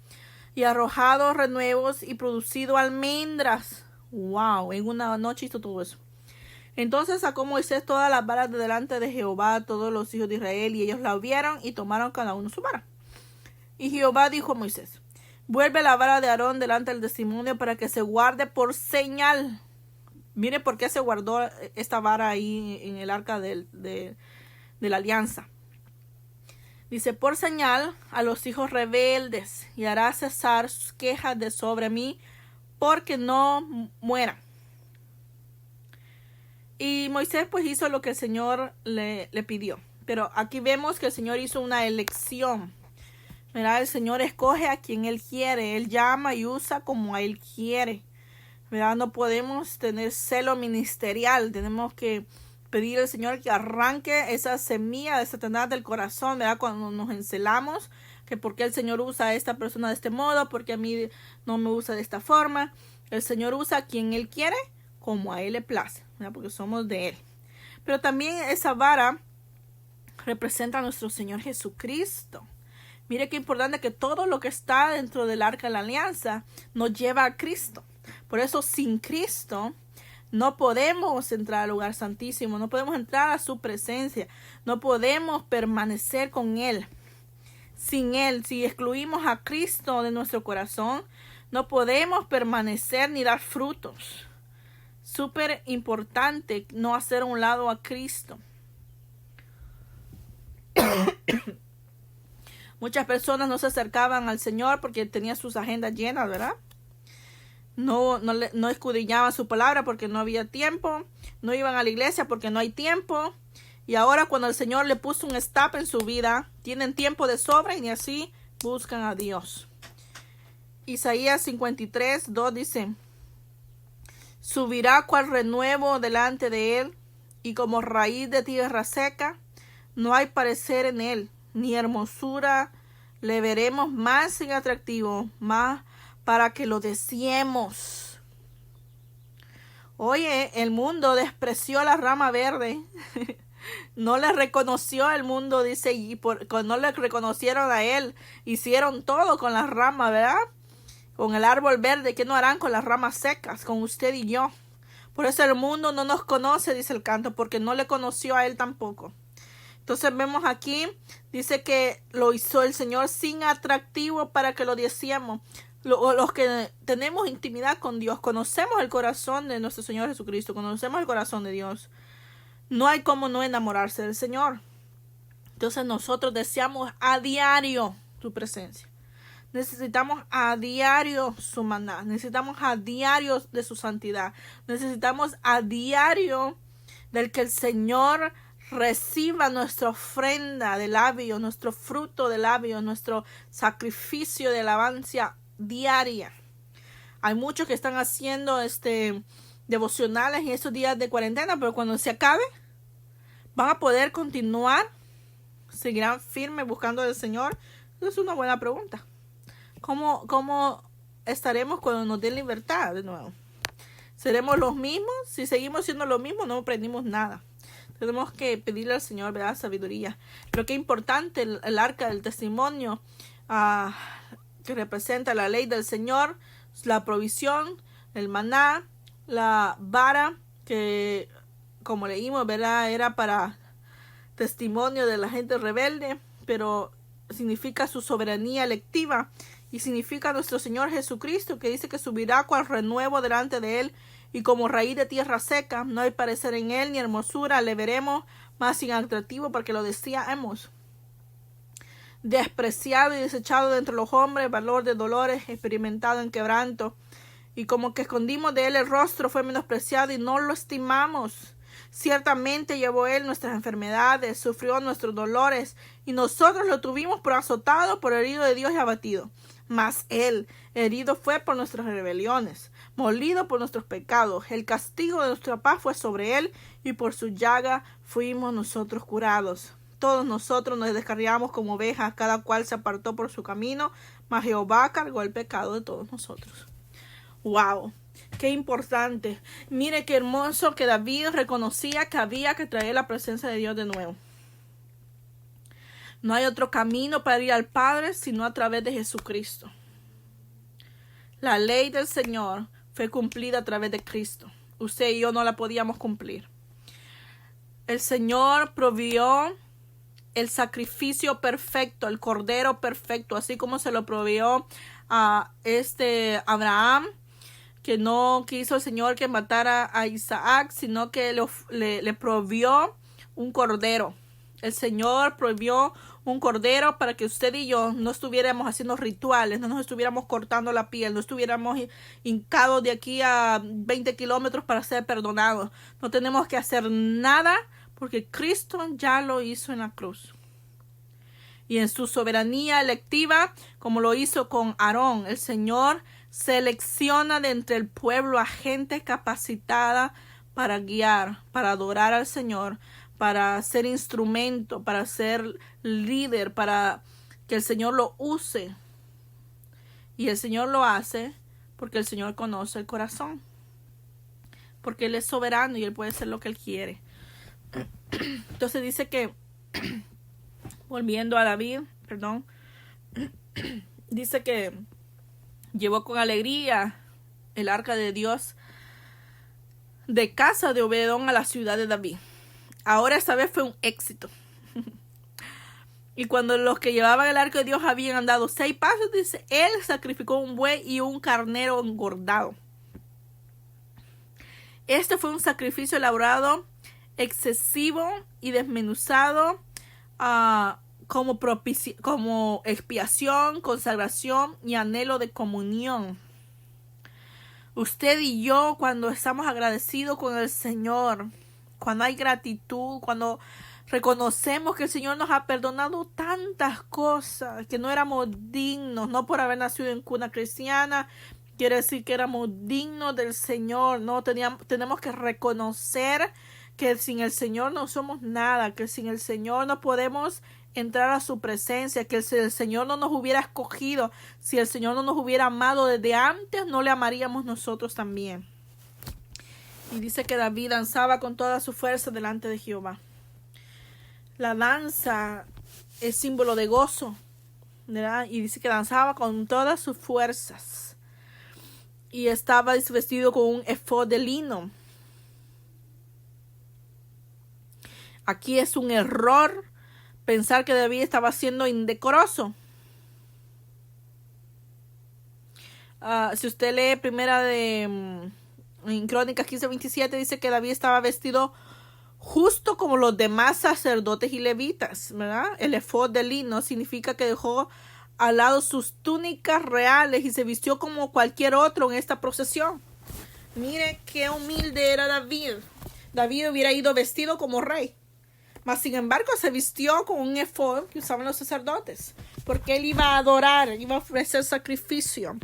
Speaker 1: y arrojado renuevos, y producido almendras. ¡Wow! En una noche hizo todo eso. Entonces sacó Moisés todas las varas de delante de Jehová, todos los hijos de Israel, y ellos la vieron y tomaron cada uno su vara. Y Jehová dijo a Moisés, vuelve la vara de Aarón delante del testimonio para que se guarde por señal. Mire por qué se guardó esta vara ahí en el arca de la alianza. Dice, por señal a los hijos rebeldes, y hará cesar sus quejas de sobre mí, porque no mueran. Y Moisés pues hizo lo que el Señor le pidió. Pero aquí vemos que el Señor hizo una elección. ¿verdad? El Señor escoge a quien Él quiere. Él llama y usa como a Él quiere, ¿verdad? No podemos tener celo ministerial. Tenemos que pedir al Señor que arranque esa semilla de Satanás del corazón, ¿verdad? Cuando nos encelamos, que por qué el Señor usa a esta persona de este modo, porque a mí no me usa de esta forma. El Señor usa a quien Él quiere, como a Él le place, ¿verdad? Porque somos de Él. Pero también esa vara representa a nuestro Señor Jesucristo. Mire qué importante que todo lo que está dentro del arca de la alianza nos lleva a Cristo. Por eso sin Cristo no podemos entrar al lugar santísimo, no podemos entrar a su presencia, no podemos permanecer con Él. Sin Él, si excluimos a Cristo de nuestro corazón, no podemos permanecer ni dar frutos. Súper importante no hacer a un lado a Cristo. Muchas personas no se acercaban al Señor porque tenían sus agendas llenas, ¿verdad? No escudriñaban su palabra porque no había tiempo. No iban a la iglesia porque no hay tiempo. Y ahora cuando el Señor le puso un stop en su vida, tienen tiempo de sobra y así buscan a Dios. Isaías 53, 2 dice: subirá cual renuevo delante de él, y como raíz de tierra seca, no hay parecer en él, ni hermosura le veremos más sin atractivo, más para que lo deseemos. Oye, el mundo despreció la rama verde. No le reconoció el mundo, dice, y no le reconocieron a él. Hicieron todo con las ramas, ¿verdad? Con el árbol verde. ¿Qué no harán con las ramas secas? Con usted y yo. Por eso el mundo no nos conoce, dice el canto, porque no le conoció a él tampoco. Entonces vemos aquí, dice que lo hizo el Señor sin atractivo para que lo deseemos. Los que tenemos intimidad con Dios, conocemos el corazón de nuestro Señor Jesucristo, conocemos el corazón de Dios. No hay como no enamorarse del Señor. Entonces nosotros deseamos a diario su presencia. Necesitamos a diario su maná. Necesitamos a diario de su santidad. Necesitamos a diario del que el Señor reciba nuestra ofrenda de labios, nuestro fruto de labios, nuestro sacrificio de alabanza diaria. Hay muchos que están haciendo devocionales en estos días de cuarentena, pero cuando se acabe, van a poder continuar, seguirán firmes buscando al Señor. Esa es una buena pregunta. ¿Cómo estaremos cuando nos den libertad de nuevo? ¿Seremos los mismos? Si seguimos siendo los mismos, no aprendimos nada. Tenemos que pedirle al Señor, ¿verdad?, sabiduría. Pero qué importante el arca del testimonio, que representa la ley del Señor, la provisión, el maná, la vara, que como leímos, ¿verdad?, era para testimonio de la gente rebelde, pero significa su soberanía electiva y significa nuestro Señor Jesucristo, que dice que subirá cual renuevo delante de él, y como raíz de tierra seca, no hay parecer en él ni hermosura le veremos, más sin atractivo para que lo deseamos. Despreciado y desechado de entre los hombres, valor de dolores, experimentado en quebranto, y como que escondimos de él el rostro, fue menospreciado y no lo estimamos. Ciertamente llevó él nuestras enfermedades, sufrió nuestros dolores, y nosotros lo tuvimos por azotado, por herido de Dios y abatido. Mas él herido fue por nuestras rebeliones, molido por nuestros pecados. El castigo de nuestra paz fue sobre él, y por su llaga fuimos nosotros curados. Todos nosotros nos descarriamos como ovejas, cada cual se apartó por su camino, mas Jehová cargó el pecado de todos nosotros. ¡Wow! ¡Qué importante! Mire qué hermoso que David reconocía que había que traer la presencia de Dios de nuevo. No hay otro camino para ir al Padre sino a través de Jesucristo. La ley del Señor fue cumplida a través de Cristo. Usted y yo no la podíamos cumplir. El Señor proveyó el sacrificio perfecto, el cordero perfecto, así como se lo proveyó a Abraham, que no quiso el Señor que matara a Isaac, sino que le proveyó un cordero. El Señor proveyó un cordero para que usted y yo no estuviéramos haciendo rituales, no nos estuviéramos cortando la piel, no estuviéramos hincados de aquí a 20 kilómetros para ser perdonados. No tenemos que hacer nada porque Cristo ya lo hizo en la cruz. y en su soberanía electiva, como lo hizo con Aarón. El Señor selecciona de entre el pueblo a gente capacitada para guiar, para adorar al Señor, para ser instrumento, para ser líder, para que el Señor lo use. Y el Señor lo hace porque el Señor conoce el corazón. Porque Él es soberano y Él puede hacer lo que Él quiere. Entonces dice que, volviendo a David, dice que llevó con alegría el arca de Dios de casa de Obededón a la ciudad de David. Ahora esta vez fue un éxito. Y cuando los que llevaban el arca de Dios habían andado 6 pasos, dice, él sacrificó un buey y un carnero engordado. Este fue un sacrificio elaborado, excesivo y desmenuzado, como expiación, consagración y anhelo de comunión. Usted y yo, cuando estamos agradecidos con el Señor, cuando hay gratitud, cuando reconocemos que el Señor nos ha perdonado tantas cosas, que no éramos dignos, no por haber nacido en cuna cristiana, quiere decir que éramos dignos del Señor, no tenemos que reconocer que sin el Señor no somos nada, que sin el Señor no podemos entrar a su presencia, que si el Señor no nos hubiera escogido, si el Señor no nos hubiera amado desde antes, no le amaríamos nosotros también. Y dice que David danzaba con toda su fuerza delante de Jehová. La danza es símbolo de gozo, ¿verdad? Y dice que danzaba con todas sus fuerzas. Y estaba vestido con un efod de lino. Aquí es un error pensar que David estaba siendo indecoroso. Si usted lee primera en Crónicas 15:27, dice que David estaba vestido justo como los demás sacerdotes y levitas, ¿verdad? El efod de lino significa que dejó al lado sus túnicas reales y se vistió como cualquier otro en esta procesión. Mire qué humilde era David. David hubiera ido vestido como rey, mas sin embargo se vistió con un efod que usaban los sacerdotes, porque él iba a adorar, iba a ofrecer sacrificio.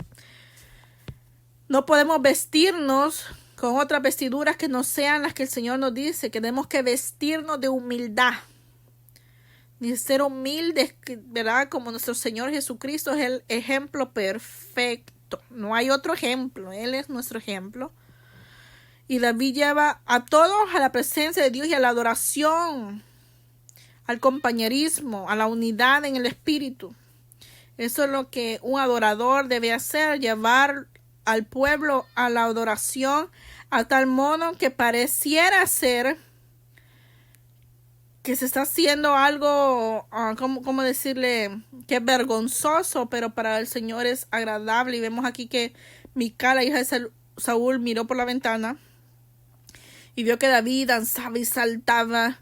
Speaker 1: No podemos vestirnos con otras vestiduras que no sean las que el Señor nos dice, que tenemos que vestirnos de humildad. Ni ser humildes, ¿verdad? Como nuestro Señor Jesucristo es el ejemplo perfecto. No hay otro ejemplo, Él es nuestro ejemplo. Y David lleva a todos a la presencia de Dios y a la adoración, al compañerismo, a la unidad en el espíritu. Eso es lo que un adorador debe hacer, llevar al pueblo a la adoración a tal modo que pareciera ser que se está haciendo algo, ¿cómo decirle? Que es vergonzoso, pero para el Señor es agradable. Y vemos aquí que Mical, la hija de Saúl, miró por la ventana y vio que David danzaba y saltaba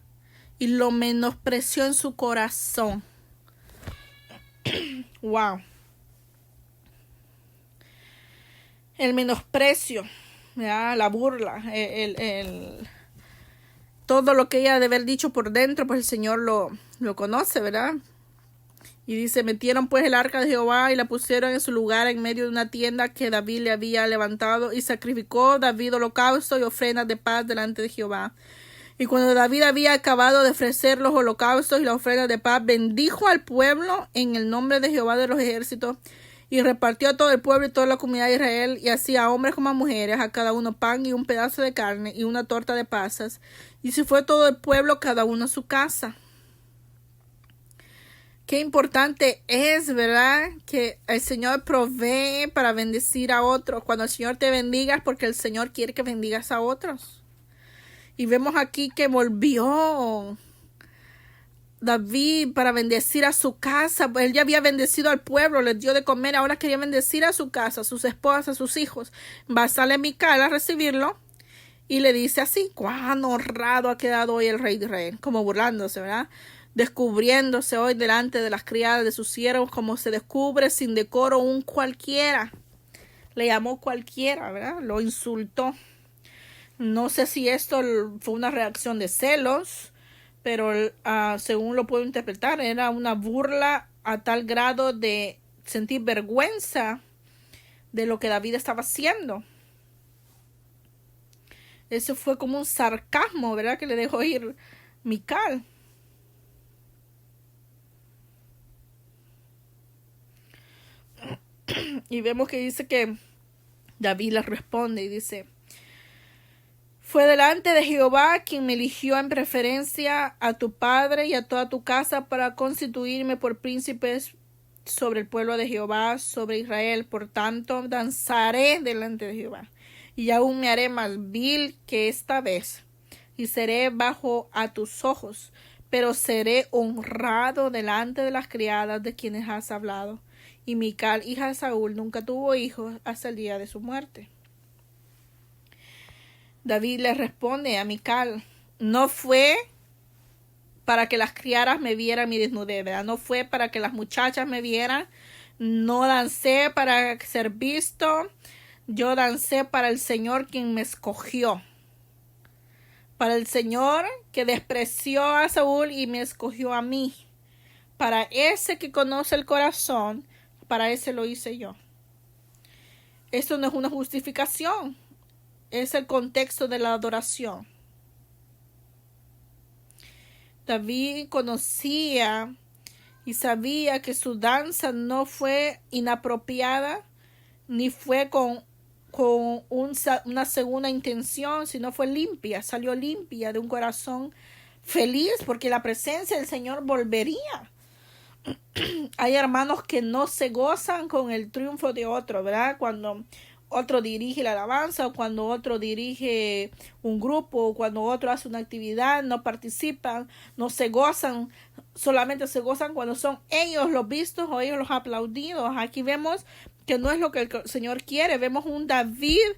Speaker 1: y lo menospreció en su corazón. Wow. El menosprecio, ¿verdad? La burla, todo lo que ella debe haber dicho por dentro, pues el Señor lo conoce, ¿verdad? Y dice, metieron pues el arca de Jehová y la pusieron en su lugar en medio de una tienda que David le había levantado, y sacrificó David holocausto y ofrendas de paz delante de Jehová. Y cuando David había acabado de ofrecer los holocaustos y las ofrendas de paz, bendijo al pueblo en el nombre de Jehová de los ejércitos, y repartió a todo el pueblo y toda la comunidad de Israel, y hacía a hombres como a mujeres, a cada uno pan y un pedazo de carne y una torta de pasas. Y se fue todo el pueblo, cada uno a su casa. Qué importante es, ¿verdad? Que el Señor provee para bendecir a otros. Cuando el Señor te bendiga es porque el Señor quiere que bendigas a otros. Y vemos aquí que volvió David para bendecir a su casa. Él ya había bendecido al pueblo, les dio de comer, ahora quería bendecir a su casa, a sus esposas, a sus hijos. Sale Mical a recibirlo y le dice así: cuán honrado ha quedado hoy el rey de Israel, como burlándose, ¿verdad? Descubriéndose hoy delante de las criadas de sus siervos, como se descubre sin decoro un cualquiera. Le llamó cualquiera, ¿verdad? Lo insultó. No sé si esto fue una reacción de celos, pero según lo puedo interpretar, era una burla a tal grado de sentir vergüenza de lo que David estaba haciendo. Eso fue como un sarcasmo, ¿verdad?, que le dejó ir Mical. Y vemos que dice que David le responde y dice: fue delante de Jehová quien me eligió en preferencia a tu padre y a toda tu casa para constituirme por príncipes sobre el pueblo de Jehová, sobre Israel. Por tanto, danzaré delante de Jehová, y aún me haré más vil que esta vez, y seré bajo a tus ojos, pero seré honrado delante de las criadas de quienes has hablado. Y Mical, hija de Saúl, nunca tuvo hijos hasta el día de su muerte. David le responde a Mical: no fue para que las criadas me vieran mi desnudez, ¿verdad? No fue para que las muchachas me vieran. No dancé para ser visto. Yo dancé para el Señor quien me escogió. Para el Señor que despreció a Saúl y me escogió a mí. Para ese que conoce el corazón, para ese lo hice yo. Esto no es una justificación. Es el contexto de la adoración. David conocía y sabía que su danza no fue inapropiada, ni fue con una segunda intención, sino fue limpia, salió limpia de un corazón feliz, porque la presencia del Señor volvería. Hay hermanos que no se gozan con el triunfo de otro, ¿verdad? Cuando otro dirige la alabanza, o cuando otro dirige un grupo, o cuando otro hace una actividad, no participan, no se gozan, solamente se gozan cuando son ellos los vistos o ellos los aplaudidos. Aquí vemos que no es lo que el Señor quiere. Vemos un David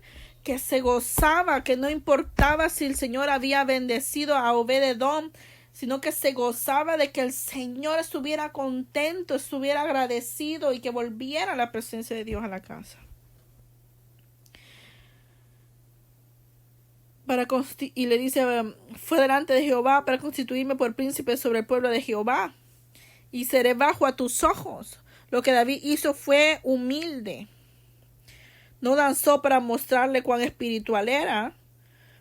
Speaker 1: que se gozaba, que no importaba si el Señor había bendecido a Obed-edom, sino que se gozaba de que el Señor estuviera contento, estuviera agradecido y que volviera la presencia de Dios a la casa. Y le dice: fue delante de Jehová para constituirme por príncipe sobre el pueblo de Jehová, y seré bajo a tus ojos. Lo que David hizo fue humilde. No danzó para mostrarle cuán espiritual era,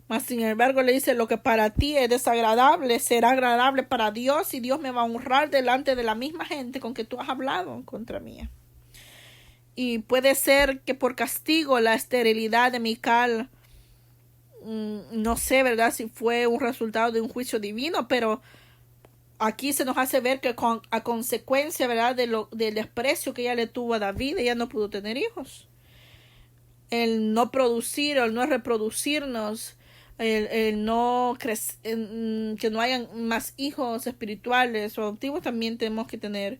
Speaker 1: mas sin embargo le dice: lo que para ti es desagradable será agradable para Dios, y Dios me va a honrar delante de la misma gente con que tú has hablado contra mí. Y puede ser que por castigo la esterilidad de Mical, no sé, ¿verdad?, si fue un resultado de un juicio divino, pero aquí se nos hace ver que a consecuencia, ¿verdad?, del desprecio que ella le tuvo a David, ella no pudo tener hijos. El no producir, el no reproducirnos, el no crecer, que no hayan más hijos espirituales o adoptivos, también tenemos que tener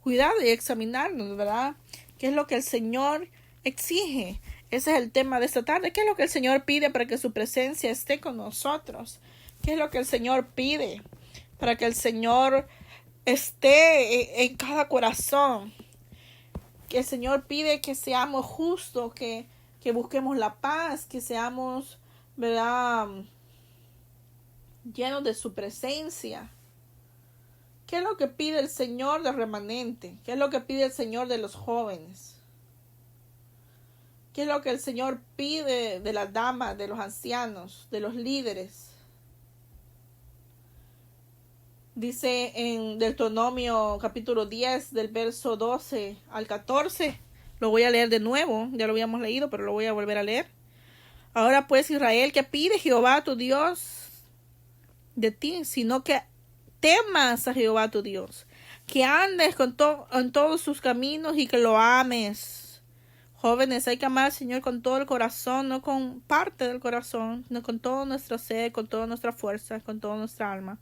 Speaker 1: cuidado y examinarnos, ¿verdad? ¿Qué es lo que el Señor exige? Ese es el tema de esta tarde. ¿Qué es lo que el Señor pide para que su presencia esté con nosotros? ¿Qué es lo que el Señor pide para que el Señor esté en cada corazón? Que el Señor pide que seamos justos, que busquemos la paz, que seamos, ¿verdad?, llenos de su presencia. ¿Qué es lo que pide el Señor del remanente? ¿Qué es lo que pide el Señor de los jóvenes? ¿Qué es lo que el Señor pide de las damas, de los ancianos, de los líderes? Dice en Deuteronomio capítulo 10, del verso 12 al 14. Lo voy a leer de nuevo. Ya lo habíamos leído, pero lo voy a volver a leer. Ahora pues, Israel, ¿qué pide Jehová tu Dios de ti? Sino que temas a Jehová tu Dios, que andes en todos sus caminos y que lo ames. Jóvenes, hay que amar al Señor con todo el corazón, no con parte del corazón, sino con todo nuestro ser, con toda nuestra fuerza, con toda nuestra alma.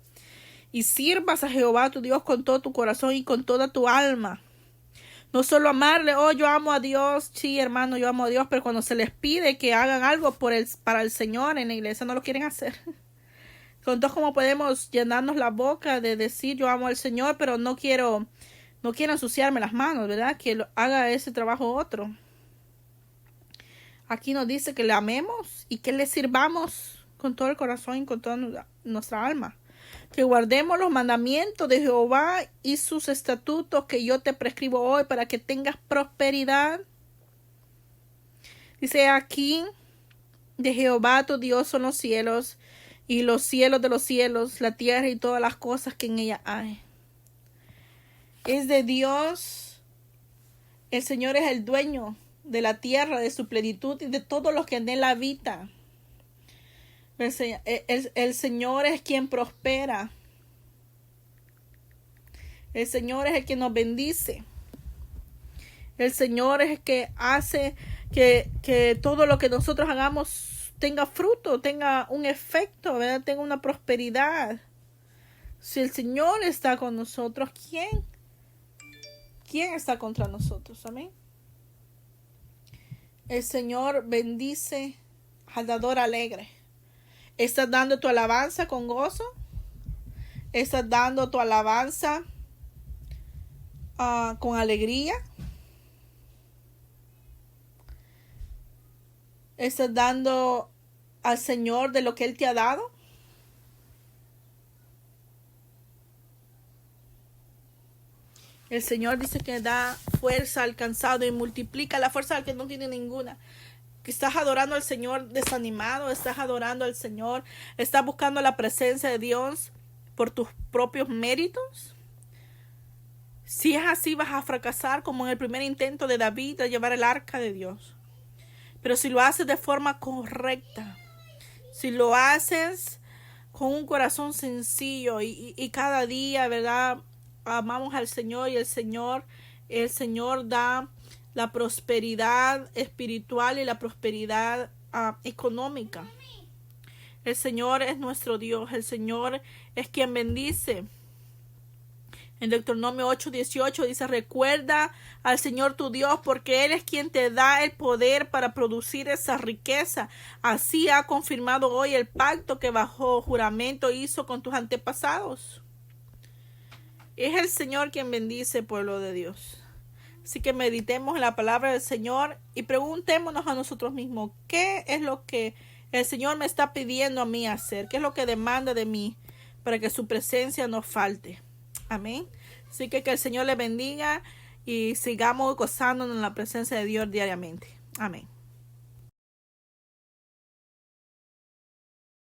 Speaker 1: Y sirvas a Jehová tu Dios con todo tu corazón y con toda tu alma. No solo amarle: oh, yo amo a Dios. Sí, hermano, yo amo a Dios, pero cuando se les pide que hagan algo para el Señor en la iglesia, no lo quieren hacer. Entonces, ¿cómo podemos llenarnos la boca de decir yo amo al Señor, pero no quiero ensuciarme las manos, ¿verdad? Que haga ese trabajo otro. Aquí nos dice que le amemos y que le sirvamos con todo el corazón y con toda nuestra alma. que guardemos los mandamientos de Jehová y sus estatutos que yo te prescribo hoy para que tengas prosperidad. Dice aquí, de Jehová tu Dios son los cielos y los cielos de los cielos, la tierra y todas las cosas que en ella hay. Es de Dios. El Señor es el dueño de la tierra, de su plenitud y de todos los que en él habitan. El Señor es quien prospera. El Señor es el que nos bendice. El Señor es el que hace que todo lo que nosotros hagamos tenga fruto, tenga un efecto, ¿verdad? Tenga una prosperidad. Si el Señor está con nosotros, ¿quién está contra nosotros? Amén. El Señor bendice al dador alegre. ¿Estás dando tu alabanza con gozo? ¿Estás dando tu alabanza con alegría? ¿Estás dando al Señor de lo que Él te ha dado? El Señor dice que da fuerza al cansado y multiplica la fuerza al que no tiene ninguna. Que estás adorando al Señor desanimado, estás adorando al Señor, estás buscando la presencia de Dios por tus propios méritos. Si es así, vas a fracasar como en el primer intento de David de llevar el arca de Dios. Pero si lo haces de forma correcta, si lo haces con un corazón sencillo y cada día, ¿verdad? Amamos al Señor y el Señor da la prosperidad espiritual y la prosperidad económica. El Señor es nuestro Dios. El Señor es quien bendice. En Deuteronomio 8:18 dice: recuerda al Señor tu Dios, porque Él es quien te da el poder para producir esa riqueza. Así ha confirmado hoy el pacto que bajo juramento hizo con tus antepasados. Es el Señor quien bendice, pueblo de Dios. Así que meditemos en la palabra del Señor y preguntémonos a nosotros mismos, ¿qué es lo que el Señor me está pidiendo a mí hacer? ¿Qué es lo que demanda de mí para que su presencia no falte? Amén. Así que el Señor le bendiga y sigamos gozándonos en la presencia de Dios diariamente. Amén.